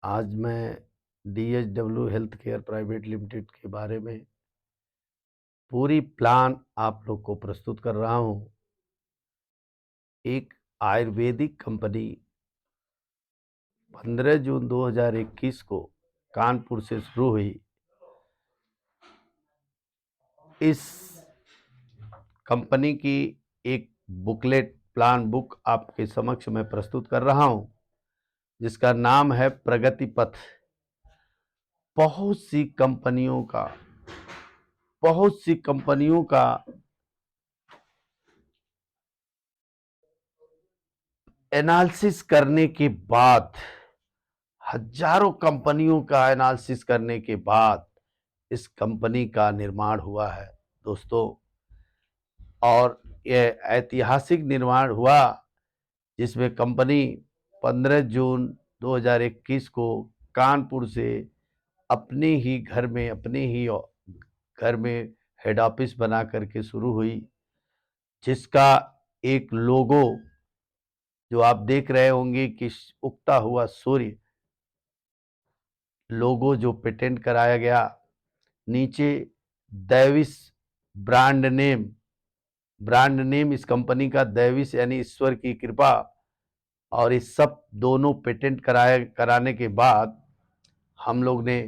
आज मैं DHW health care private limited के बारे में पूरी प्लान आप लोग को प्रस्तुत कर रहा हूँ। एक आयुर्वेदिक कंपनी 15 जून 2021 को कानपुर से शुरू हुई। इस कंपनी की एक बुकलेट प्लान बुक आपके समक्ष मैं प्रस्तुत कर रहा हूँ, जिसका नाम है प्रगति पथ। बहुत सी कंपनियों का एनालिसिस करने के बाद, हजारों कंपनियों का एनालिसिस करने के बाद इस कंपनी का निर्माण हुआ है दोस्तों। और यह ऐतिहासिक निर्माण हुआ, जिसमें कंपनी 15 जून 2021 को कानपुर से अपने ही घर में हेड ऑफिस बना करके शुरू हुई, जिसका एक लोगो जो आप देख रहे होंगे कि उगता हुआ सूर्य लोगो जो पेटेंट कराया गया। नीचे दैविस ब्रांड नेम इस कंपनी का दैविस यानी ईश्वर की कृपा। और इस सब दोनों पेटेंट कराने के बाद हम लोग ने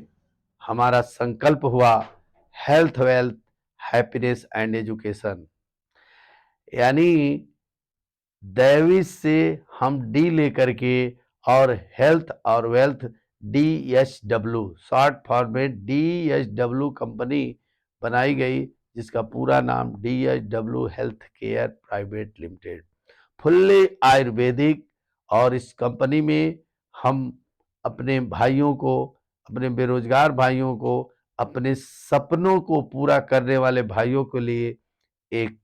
हमारा संकल्प हुआ health wealth happiness and education, यानी दैविस से हम डी लेकर के और हेल्थ और वेल्थ DHW शॉर्ट फॉर्म में DHW कंपनी बनाई गई, जिसका पूरा नाम DHW health care private limited, fully Ayurvedic. और इस कंपनी में हम अपने भाइयों को, अपने बेरोजगार भाइयों को, अपने सपनों को पूरा करने वाले भाइयों के लिए एक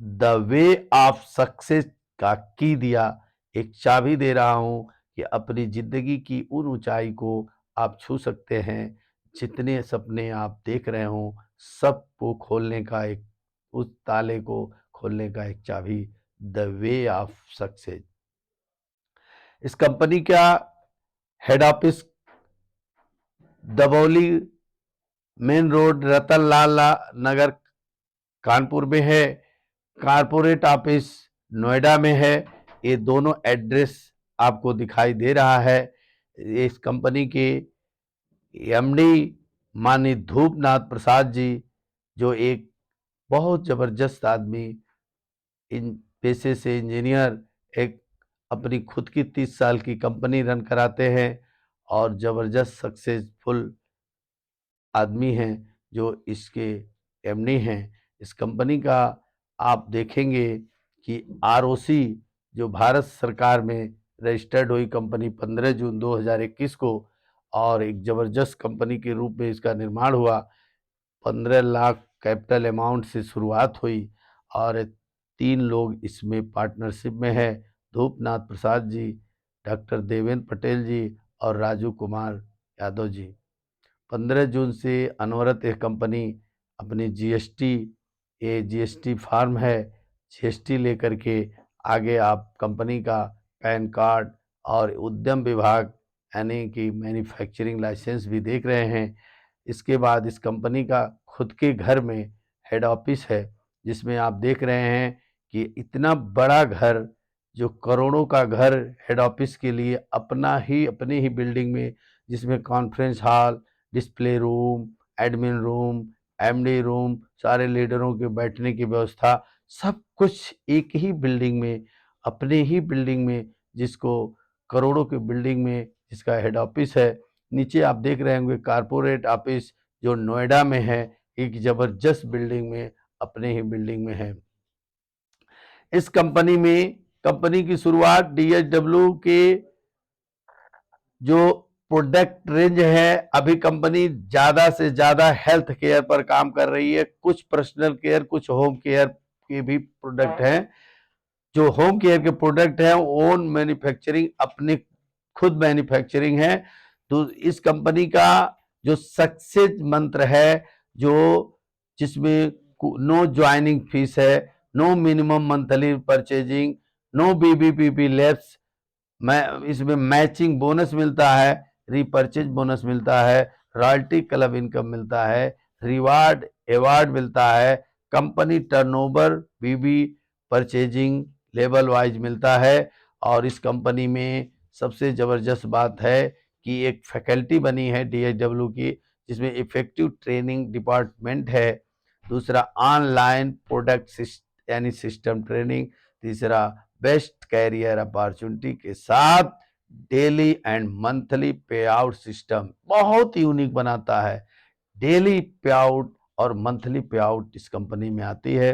द वे ऑफ सक्सेस का की दिया, एक चाबी दे रहा हूं कि अपनी जिंदगी की उन ऊंचाई को आप छू सकते हैं। जितने सपने आप देख रहे हो सबको खोलने का एक, उस ताले को खोलने का एक चाबी, द वे ऑफ सक्सेस। इस कंपनी का head office Dabauli main road Ratan Lal Nagar Kanpur में है। कारपोरेट ऑफिस नोएडा में है। ये दोनों एड्रेस आपको दिखाई दे रहा है। इस कंपनी के MD माननीय धूपनाथ प्रसाद जी, जो एक बहुत जबरदस्त आदमी, इन पेशे से इंजीनियर, एक अपनी खुद की 30 साल की कंपनी रन कराते हैं और जबरदस्त सक्सेसफुल आदमी हैं जो इसके MD हैं। इस कंपनी का आप देखेंगे कि ROC जो भारत सरकार में रजिस्टर्ड हुई कंपनी 15 जून 2021 को, और एक जबरदस्त कंपनी के रूप में इसका निर्माण हुआ। 15 लाख कैपिटल अमाउंट से शुरुआत हुई और 3 लोग इसमें पार्टनरशिप में है, धूपनाथ प्रसाद जी, डॉक्टर देवेंद्र पटेल जी और राजू कुमार यादव जी। 15 जून से अनवरत यह कंपनी अपनी GST फार्म है, GST लेकर के आगे आप कंपनी का पैन कार्ड और उद्यम विभाग यानी कि मैन्युफैक्चरिंग लाइसेंस भी देख रहे हैं। इसके बाद इस कंपनी का खुद के घर में हेड ऑफिस है, जिसमें आप देख रहे हैं कि इतना बड़ा घर, जो करोड़ों का घर हेड ऑफिस के लिए अपनी ही बिल्डिंग में, जिसमें conference hall, display room, admin room, MD room, सारे लीडरों के बैठने की व्यवस्था, सब कुछ एक ही बिल्डिंग में, अपने ही बिल्डिंग में, जिसको करोड़ों की बिल्डिंग में जिसका हेड ऑफिस है। नीचे आप देख रहे होंगे कारपोरेट ऑफिस जो नोएडा में है, एक जबरदस्त बिल्डिंग में, अपने ही बिल्डिंग में है। इस कंपनी की शुरुआत DHW के जो प्रोडक्ट रेंज है, अभी कंपनी ज्यादा से ज्यादा हेल्थ केयर पर काम कर रही है। कुछ पर्सनल केयर, कुछ होम केयर के भी प्रोडक्ट हैं। जो होम केयर के प्रोडक्ट हैं ओन मैन्युफैक्चरिंग, अपने खुद मैन्युफैक्चरिंग है। तो इस कंपनी का जो सक्सेस मंत्र है, जो जिसमें नो ज्वाइनिंग फीस है, no minimum monthly purchasing, no BBPP lapse, इसमें मैचिंग बोनस मिलता है, रीपर्चेज बोनस मिलता है, रॉयल्टी क्लब इनकम मिलता है, रिवार्ड अवार्ड मिलता है, कंपनी टर्नओवर बीबी परचेजिंग लेवल वाइज मिलता है। और इस कंपनी में सबसे ज़बरदस्त बात है कि एक फैकल्टी बनी है DHW की, जिसमें इफेक्टिव ट्रेनिंग डिपार्टमेंट है। दूसरा ऑनलाइन प्रोडक्ट यानी सिस्टम ट्रेनिंग। तीसरा बेस्ट कैरियर अपॉर्चुनिटी के साथ डेली एंड मंथली पे आउट सिस्टम बहुत यूनिक बनाता है। डेली पे आउट और मंथली पे आउट इस कंपनी में आती है।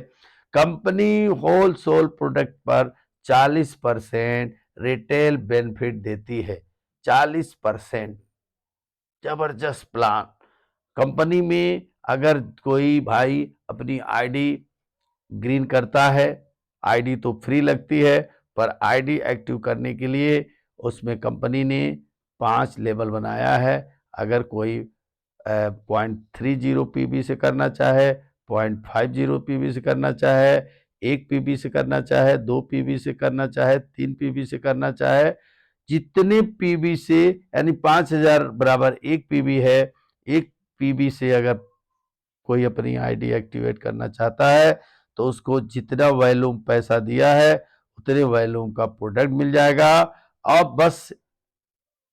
कंपनी होल सोल प्रोडक्ट पर 40% रिटेल बेनिफिट देती है। 40%, जबरदस्त प्लान। कंपनी में अगर कोई भाई अपनी आईडी ग्रीन करता है, आईडी तो फ्री लगती है, पर आईडी एक्टिव करने के लिए उसमें कंपनी ने 5 लेवल बनाया है। अगर कोई 0.30 पीबी से करना चाहे, 0.50 पीबी से करना चाहे, 1 पीबी से करना चाहे, 2 पीबी से करना चाहे, 3 पीबी से करना चाहे, जितने पीबी से, यानी 5000 बराबर 1 पीबी है। 1 पीबी से अगर कोई अपनी आईडी एक्टिवेट करना चाहता है तो उसको जितना वॉल्यूम पैसा दिया है उतने वॉल्यूम का प्रोडक्ट मिल जाएगा। और बस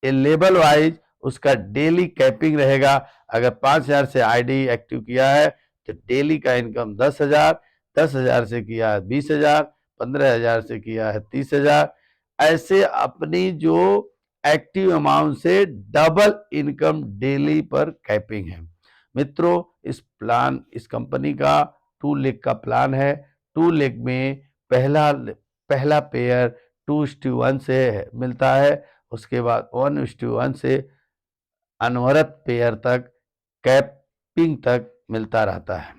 ये लेवल वाइज उसका डेली कैपिंग रहेगा। अगर 5000 से आईडी एक्टिव किया है तो डेली का इनकम 10,000, 10,000 से किया है 20,000, 15,000 से किया है 30,000। ऐसे अपनी जो एक्टिव अमाउंट से डबल इनकम डेली पर कैपिंग है। मित्रों, इस कंपनी का 2 लेग का प्लान है। 2 लेग में पहला पेयर 2:1 से मिलता है। उसके बाद 1:1 से अनवरत पेयर तक, कैपिंग तक मिलता रहता है।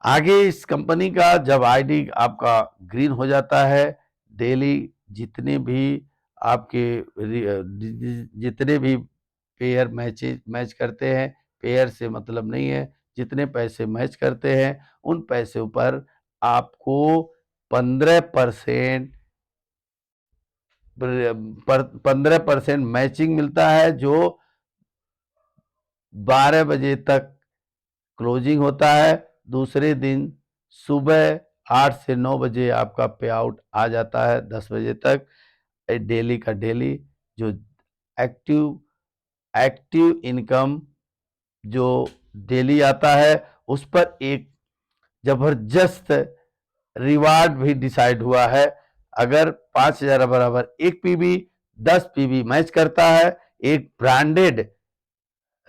आगे इस कंपनी का जब आईडी आपका ग्रीन हो जाता है, डेली जितने भी आपके जितने भी पेयर मैच करते हैं, पेयर से मतलब नहीं है, जितने पैसे मैच करते हैं उन पैसों पर आपको 15% 15% मैचिंग मिलता है, जो 12 बजे तक क्लोजिंग होता है। दूसरे दिन सुबह 8 से 9 बजे आपका पे आउट आ जाता है, 10 बजे तक। डेली का डेली जो एक्टिव एक्टिव इनकम जो डेली आता है उस पर एक जबरदस्त रिवार्ड भी डिसाइड हुआ है। अगर 5000 बराबर 1 पीबी, 10 पीबी मैच करता है, एक ब्रांडेड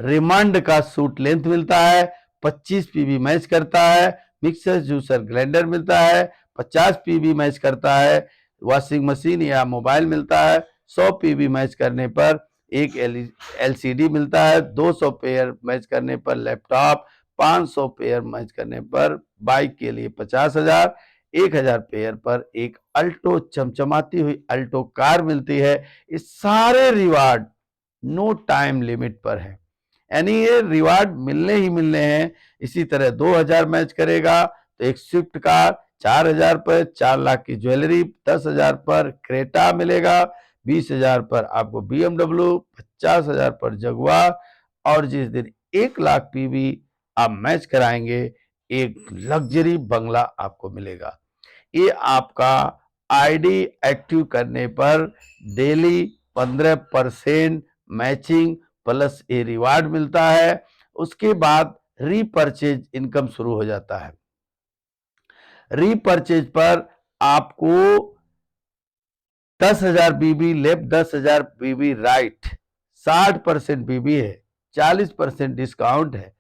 रिमांड का सूट लेंथ मिलता है। 25 पीबी मैच करता है, मिक्सर जूसर ग्राइंडर मिलता है। 50 पीबी मैच करता है, वॉशिंग मशीन या मोबाइल मिलता है। 100 पीबी मैच करने पर एक एलसीडी मिलता है। 200 पेयर मैच करने पर लैपटॉप। 500 पेयर मैच करने पर बाइक के लिए 50,000। 1000 पेयर पर एक अल्टो, चमचमाती हुई अल्टो कार मिलती है। ये सारे रिवार्ड नो टाइम लिमिट पर है, यानी ये रिवार्ड मिलने ही मिलने हैं। इसी तरह 2000 मैच करेगा तो एक स्विफ्ट कार, 4000 पर 4 लाख की ज्वेलरी, 10,000 पर क्रेटा मिलेगा, 20,000 पर आपको BMW, 50,000 पर जगुआर। और जिस दिन 1 लाख पीवी आप मैच कराएंगे, एक लग्जरी बंगला आपको मिलेगा। ये आपका आईडी एक्टिव करने पर डेली 15% मैचिंग प्लस ये रिवार्ड मिलता है। उसके बाद रीपरचेज इनकम शुरू हो जाता है। रीपरचेज पर आपको 10,000 बीबी लेफ्ट, 10,000 बीबी राइट, 60% बीबी है, 40% डिस्काउंट है।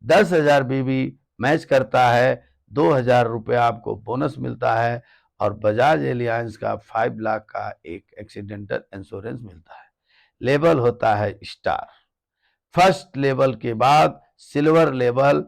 10,000 बीबी मैच करता है, 2,000 रुपया आपको बोनस मिलता है। और बजाज एलियांस का 5 लाख का एक एक्सीडेंटल इंश्योरेंस मिलता है। लेवल होता है स्टार। फर्स्ट लेवल के बाद सिल्वर लेवल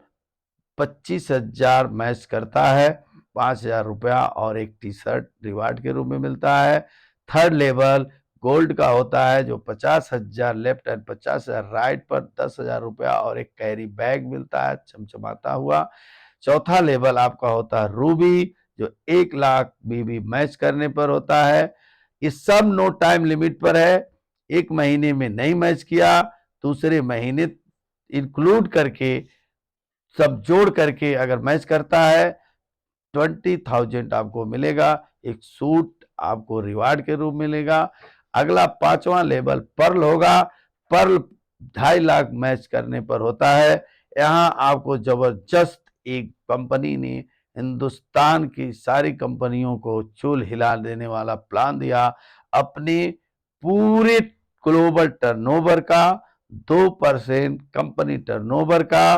25,000 मैच करता है, 5,000 रुपया और एक टी शर्ट रिवार्ड के रूप में मिलता है। थर्ड लेवल गोल्ड का होता है, जो 50,000 लेफ्ट एंड 50,000 राइट पर 10,000 रुपया और एक कैरी बैग मिलता है चमचमाता हुआ। चौथा लेवल आपका होता है रूबी, जो 1 लाख बीबी मैच करने पर होता है। ये सब नो टाइम लिमिट पर है। एक महीने में नहीं मैच किया, दूसरे महीने इंक्लूड करके सब जोड़ करके अगर मैच करता है 20,000 आपको मिलेगा। एक सूट आपको रिवार्ड के रूप मिलेगा। अगला 5वां लेवल पर्ल होगा। पर्ल 2.5 लाख मैच करने पर होता है। यहाँ आपको जबरदस्त एक कंपनी ने हिंदुस्तान की सारी कंपनियों को चूल हिला देने वाला प्लान दिया। अपने पूरे ग्लोबल टर्नओवर का 2% कंपनी टर्नओवर का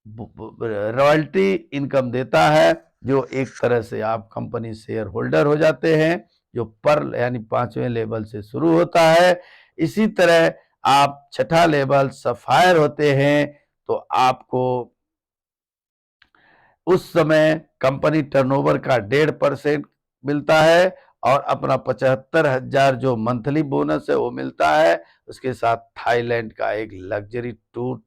रॉयल्टी इनकम देता है, जो एक तरह से आप कंपनी शेयर होल्डर हो जाते हैं, जो पर्ल यानी 5वें लेवल से शुरू होता है। इसी तरह आप 6ठा लेवल सफायर होते हैं, तो आपको उस समय कंपनी टर्नओवर का 1.5% मिलता है और अपना 75,000 जो मंथली बोनस है वो मिलता है। उसके साथ थाईलैंड का एक लग्जरी टूर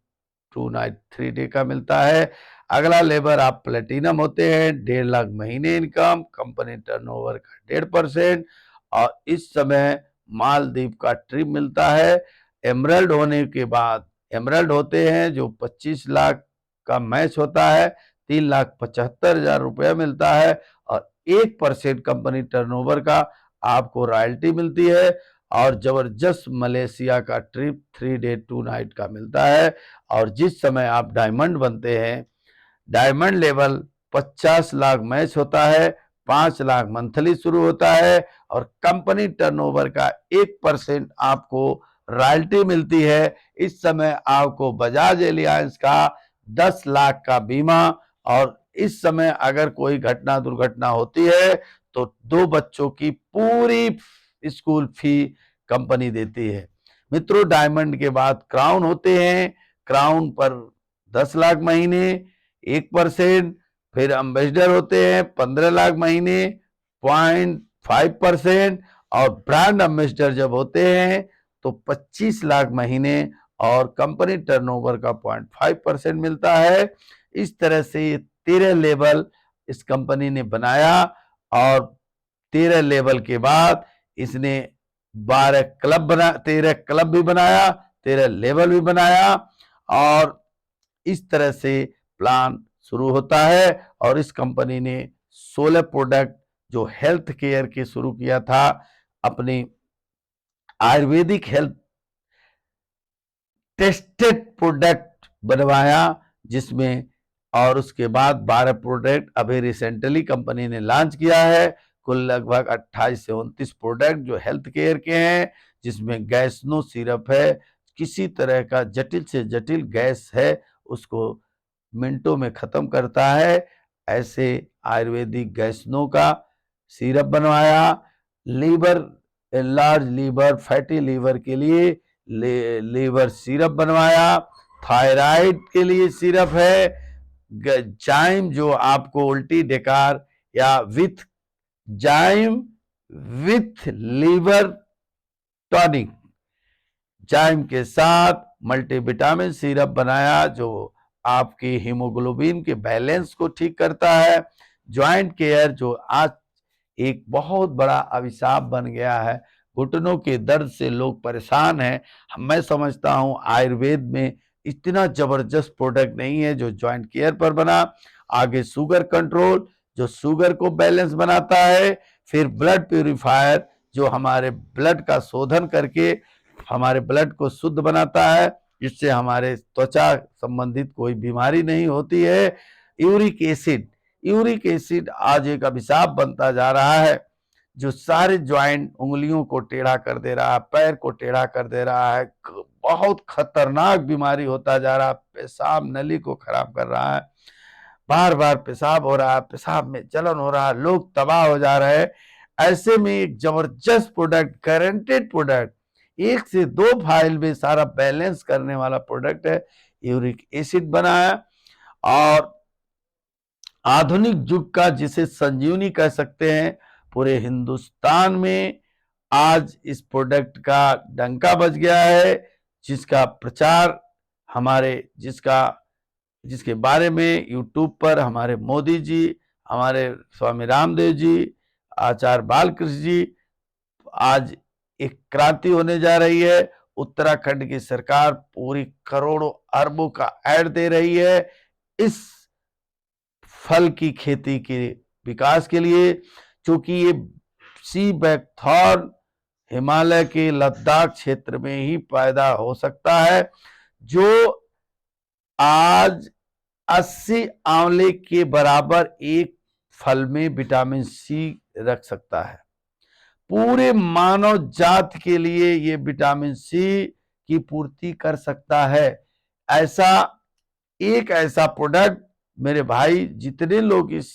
2 नाइट 3 डे का मिलता है। अगला लेवल आप प्लेटिनम होते हैं, 1.5 लाख महीने इनकम, कंपनी टर्नओवर का 1.5%, और इस समय मालदीव का ट्रिप मिलता है। एमरल्ड होने के बाद, एमरल्ड होते हैं जो 25 लाख का मैच होता है, 3,75,000 रुपया मिलता है और 1% कंपनी टर्नओवर का आपको रॉयल्टी मिलती है। और जबरदस्त मलेशिया का ट्रिप 3 डे 2 नाइट का मिलता है। और जिस समय आप डायमंड बनते हैं, डायमंड लेवल 50 लाख मैच होता है, 5 लाख मंथली शुरू होता है और कंपनी टर्नओवर का 1% आपको रॉयल्टी मिलती है। इस समय आपको बजाज एलियांस का 10 लाख का बीमा, और इस समय अगर कोई घटना दुर्घटना होती है तो 2 बच्चों की पूरी स्कूल फी कंपनी देती है। मित्रों, डायमंड के बाद क्राउन होते हैं। क्राउन पर 10 लाख महीने, 1%। फिर एम्बेसडर होते हैं 15 लाख महीने, 0.5%। और ब्रांड एम्बेसडर जब होते हैं तो 25 लाख महीने और कंपनी टर्नओवर का 0.5% मिलता है। इस तरह से ये 13 लेवल इस कंपनी ने बनाया और 13 लेवल के बाद इसने 13 क्लब भी बनाया, 13 लेवल भी बनाया, और इस तरह से प्लान शुरू होता है। और इस कंपनी ने 16 प्रोडक्ट जो हेल्थ केयर के शुरू किया था, अपनी आयुर्वेदिक हेल्थ टेस्टेड प्रोडक्ट बनवाया जिसमें, और उसके बाद 12 प्रोडक्ट अभी रिसेंटली कंपनी ने लॉन्च किया है। कुल लगभग 28 से 29 प्रोडक्ट जो हेल्थ केयर के हैं, जिसमें गैसनो सिरप है। किसी तरह का जटिल से जटिल गैस है उसको मिनटों में खत्म करता है। ऐसे आयुर्वेदिक गैसनो का सिरप बनवाया। Liver, large liver, fatty liver के लिए लीवर सिरप बनवाया। थायराइड के लिए सिरप है। जाइम जो आपको उल्टी डकार या विथ जाइम विथ लीवर टॉनिक, जाइम के साथ मल्टीविटामिन सिरप बनाया जो आपकी हीमोग्लोबिन के बैलेंस को ठीक करता है। ज्वाइंट केयर जो आज एक बहुत बड़ा अभिशाप बन गया है, घुटनों के दर्द से लोग परेशान हैं। मैं समझता हूं आयुर्वेद में इतना जबरदस्त प्रोडक्ट नहीं है जो ज्वाइंट केयर पर बना। आगे शुगर कंट्रोल जो शुगर को बैलेंस बनाता है। फिर ब्लड प्यूरिफायर जो हमारे ब्लड का शोधन करके हमारे ब्लड को शुद्ध बनाता है, जिससे हमारे त्वचा संबंधित कोई बीमारी नहीं होती है। यूरिक एसिड, यूरिक एसिड आज एक अभिशाप बनता जा रहा है, जो सारे ज्वाइंट, उंगलियों को टेढ़ा कर दे रहा है, पैर को टेढ़ा कर दे रहा है। बहुत खतरनाक बीमारी होता जा रहा है। पेशाब नली को खराब कर रहा है, बार बार पेशाब हो रहा है, पेशाब में जलन हो रहा है, लोग तबाह हो जा रहे हैं। ऐसे में एक जबरदस्त प्रोडक्ट, गारंटेड प्रोडक्ट, 1 से 2 फाइल में सारा बैलेंस करने वाला प्रोडक्ट है, यूरिक एसिड बनाया। और आधुनिक युग का जिसे संजीवनी कह सकते हैं, पूरे हिंदुस्तान में आज इस प्रोडक्ट का डंका बज गया है, जिसका प्रचार हमारे जिसके बारे में यूट्यूब पर हमारे मोदी जी, हमारे स्वामी रामदेव जी, आचार्य बालकृष्ण जी आज एक क्रांति होने जा रही है। उत्तराखंड की सरकार पूरी करोड़ों अरबों का ऐड दे रही है इस फल की खेती के विकास के लिए, क्योंकि ये सी बैकथॉर्न हिमालय के लद्दाख क्षेत्र में ही पैदा हो सकता है, जो आज 80 आंवले के बराबर एक फल में विटामिन सी रख सकता है। पूरे मानव जात के लिए ये विटामिन सी की पूर्ति कर सकता है। ऐसा प्रोडक्ट मेरे भाई, जितने लोग इस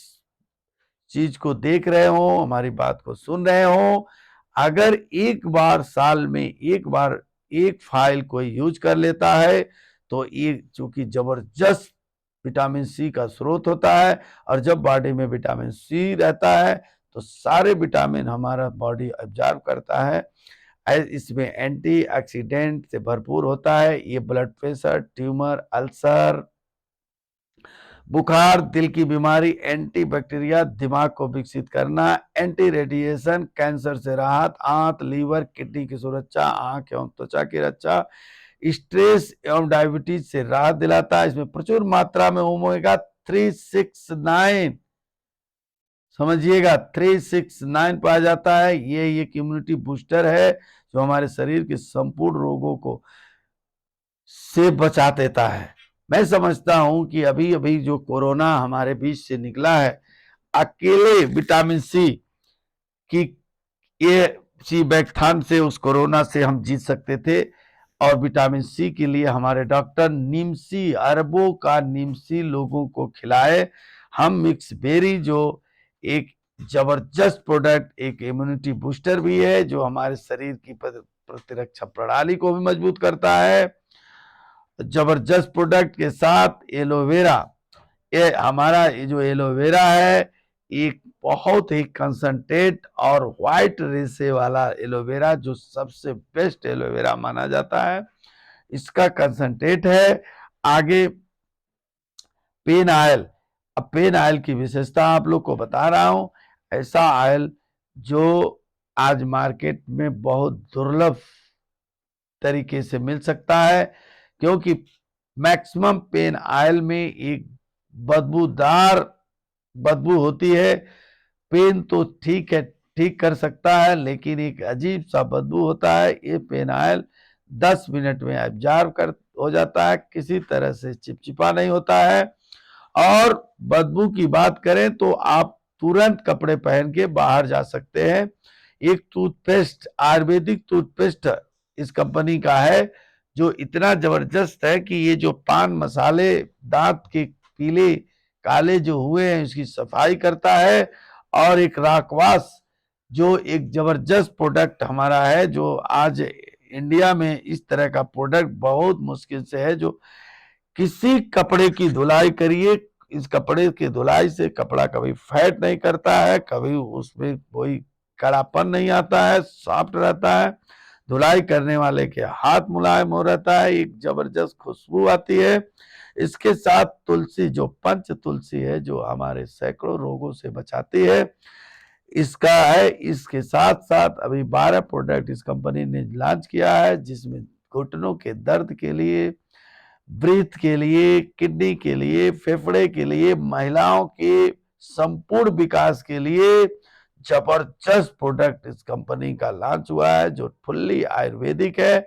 चीज को देख रहे हो, हमारी बात को सुन रहे हो, अगर एक बार साल में एक बार एक फाइल कोई यूज कर लेता है तो ये चूंकि जबरदस्त विटामिन सी का स्रोत होता है, और जब बॉडी में विटामिन सी रहता है तो सारे विटामिन हमारा बॉडी एब्जॉर्ब करता है। इसमें एंटीऑक्सीडेंट से भरपूर होता है। ये ब्लड प्रेशर, ट्यूमर, अल्सर, बुखार, दिल की बीमारी, एंटी बैक्टीरिया, दिमाग को विकसित करना, एंटी रेडिएशन, कैंसर से राहत, आंत, लीवर, किडनी की सुरक्षा, आंख एवं त्वचा की रक्षा, स्ट्रेस एवं डायबिटीज से राहत दिलाता है। इसमें प्रचुर मात्रा में ओमेगा 369, समझिएगा 369 पाया जाता है। ये एक इम्यूनिटी बूस्टर है जो हमारे शरीर के संपूर्ण रोगों को से बचा देता है। मैं समझता हूं कि अभी अभी जो कोरोना हमारे बीच से निकला है, अकेले विटामिन सी की ये सी बैकथान से उस कोरोना से हम जीत सकते थे। और विटामिन सी के लिए हमारे डॉक्टर नीमसी, अरबों का नीमसी लोगों को खिलाए। हम मिक्स बेरी जो एक जबरदस्त प्रोडक्ट, एक इम्यूनिटी बूस्टर भी है जो हमारे शरीर की प्रतिरक्षा प्रणाली को भी मजबूत करता है। जबरदस्त प्रोडक्ट के साथ एलोवेरा, ये हमारा ये जो एलोवेरा है एक बहुत ही कंसंट्रेट और व्हाइट रेशे वाला एलोवेरा, जो सबसे बेस्ट एलोवेरा माना जाता है, इसका कंसंट्रेट है। आगे पेन ऑयल, अब पेन ऑयल की विशेषता आप लोग को बता रहा हूं। ऐसा ऑयल जो आज मार्केट में बहुत दुर्लभ तरीके से मिल सकता है, क्योंकि मैक्सिमम पेन ऑयल में एक बदबूदार बदबू होती है। पेन तो ठीक है, ठीक कर सकता है, लेकिन एक अजीब सा बदबू होता है। ये पेन ऑयल 10 मिनट में एब्जॉर्ब कर हो जाता है, किसी तरह से चिपचिपा नहीं होता है। और बदबू की बात करें तो आप तुरंत कपड़े पहन के बाहर जा सकते हैं। एक टूथपेस्ट, आयुर्वेदिक टूथपेस्ट इस कंपनी का है, जो इतना जबरदस्त है कि ये जो पान मसाले दांत के पीले काले जो हुए हैं उसकी सफाई करता है। और एक राकवास जो एक जबरदस्त प्रोडक्ट हमारा है, जो आज इंडिया में इस तरह का प्रोडक्ट बहुत मुश्किल से है। जो किसी कपड़े की धुलाई करिए, इस कपड़े की धुलाई से कपड़ा कभी फैट नहीं करता है, कभी उसमें कोई कड़ापन नहीं आता है, सॉफ्ट रहता है। धुलाई करने वाले के हाथ मुलायम हो रहता है, एक जबरदस्त खुशबू आती है। इसके साथ तुलसी, जो पंच तुलसी है, जो हमारे सैकड़ों रोगों से बचाती है, इसका है। इसके साथ साथ अभी 12 प्रोडक्ट इस कंपनी ने लॉन्च किया है, जिसमें घुटनों के दर्द के लिए, ब्रीथ के लिए, किडनी के लिए, फेफड़े के लिए, महिलाओं के संपूर्ण विकास के लिए जबरदस्त प्रोडक्ट इस कंपनी का लॉन्च हुआ है, जो फुल्ली आयुर्वेदिक है।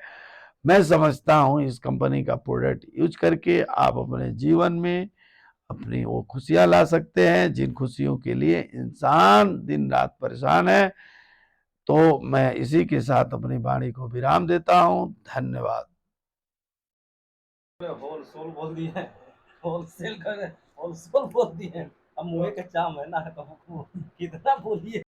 मैं समझता हूं इस कंपनी का प्रोडक्ट यूज करके आप अपने जीवन में अपनी वो खुशियां ला सकते हैं जिन खुशियों के लिए इंसान दिन रात परेशान है। तो मैं इसी के साथ अपनी वाणी को विराम देता हूं। धन्यवाद। होलसेल बोल दिए, होलसेल कर होलसेल बोल दिए। अब मुंह के चाम है ना, तो कितना बोलिए।